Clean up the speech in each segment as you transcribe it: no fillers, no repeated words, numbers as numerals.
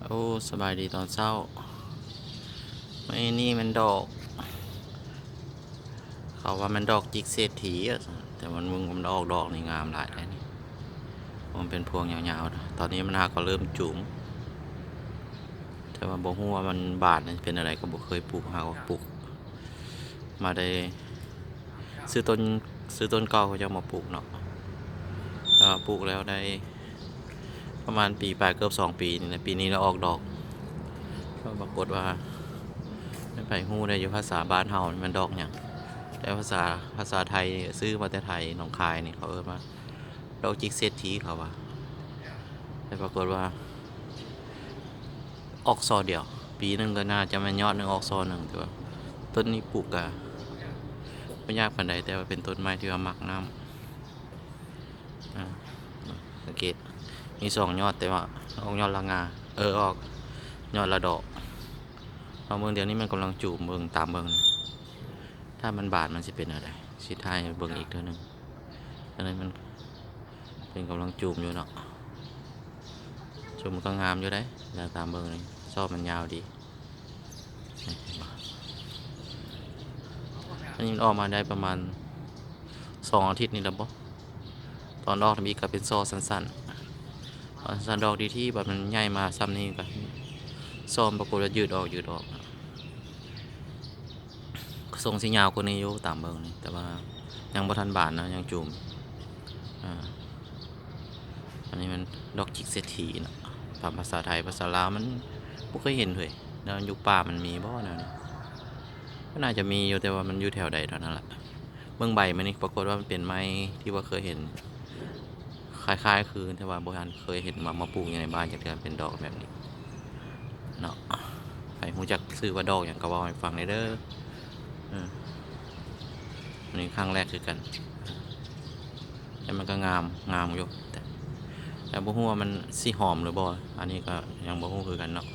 โอ้สบายดีตอนเช้าไม่นี่มันดอกเขาว่ามันดอกจิกเศรษฐีอะแต่มันออกดอกนี่งามหลายเลยนี่มันเป็นพวงยาวๆนะตอนนี้มันหาก็เริ่มจุ๋มแต่ว่าบ่ฮู้ว่ามันบานนี่เป็นอะไรก็บ่เคยปลูกหาว่าปลูกมาได้ซื้อต้นเก่าเขาจะมาปลูกเนาะปลูกแล้วได้ประมาณปีปลายเกือบ2 ปีนี่นะปีนี้เราออกดอกก็ปรากฏว่าไม่ไปฮู้ได้อยู่ภาษาบ้านเฮามันดอกหยังแต่ภาษาไทยซื้อมาแต่ไทยหนองคายนี่เขามาดอกจิกเศรษฐีเขาว่าแต่ปรากฏว่าออกซอเดียวปีนึงก็น่าจะมันยอดนึงออกซอหนึ่งแต่ว่าต้นนี้ปลูกกะไม่ยากปานใดแต่ว่าเป็นต้นไม้ที่ว่ามักน้ำสังเกตมี2 ยอดแต่ว่าออกยอดละงาออกยอดละดอกเอาเมืองเดียวนี้มันกำลังจูบเมืองตามเมืองถ้ามันบาดมันจะเป็นอะไรสิท้ายเบิ่งอีกเท่านึงอันนั้นมันเป็นกำลังจูบอยู่เนาะจูบมันก็งามอยู่ได้แล้วตามเบิ่งนี่ชอบมันยาวดีอันนี้มันออกมาได้ประมาณ2 อาทิตย์นี่แล้วบ่ตอนออกทำอีกก็เป็นซอสั้นๆสั้นดอกดีที่แบบมันใหญ่มาซ้ำนี่ก็ซ้อมปรากฏว่ายืดออกทรงสียาวกว่านี้อยู่ตามเบิ่งนี่แต่ว่ายังบ่ทันบานนะยังจูมอันนี้มันดอกจิกเศรษฐีนะภาษาไทยภาษาลาวมันบ่เคยเห็นเลยแล้วยุคป่ามันมีบ่แนวนี้ก็น่าจะมีอยู่แต่ว่ามันอยู่แถวใดเท่านั้นแหละเบิ่งใบมันนี่ปรากฏว่ามันเป็นไม้ที่ว่าเคยเห็นคล้ายๆคือแต่ว่าโบราณเคยเห็นมาปลูกอยู่ในบ้านจากเดือนเป็นดอกแบบนี้เนาะใครรู้จักซื้อว่าดอกอย่างก็บอกให้ฟังเด้ออันนี้ครั้งแรกคือกันแต่มันก็งามอยู่แต่บ่ฮู้ว่ามันสิหอมหรือบ่อันนี้ก็ยังบ่ฮู้คือกันเนาะ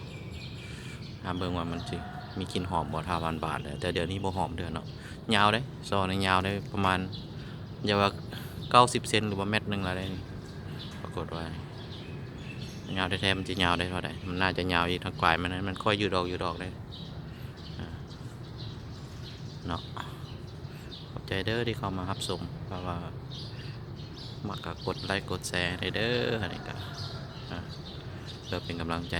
ถามเบิ่งว่ามันสิมีกลิ่นหอมบ่ถ้าบานๆแต่เดี๋ยวนี้บ่หอมเด้อเนาะยาวเด้ซอนี่ยาวได้ประมาณอย่าว่า90 เซนหรือว่าเม็ดนึงแล้วได้ปรากฏว่ายาวแท้ๆมันจะยาวได้เท่าไหร่มันน่าจะยาวอีกทั้งกลายมันค่อยยืดออกได้เนาะขอบใจเด้อที่เข้ามารับชมเพราะว่ามักก็กดไลค์กดแชร์เด้ออะไรก็เพื่อเป็นกำลังใจ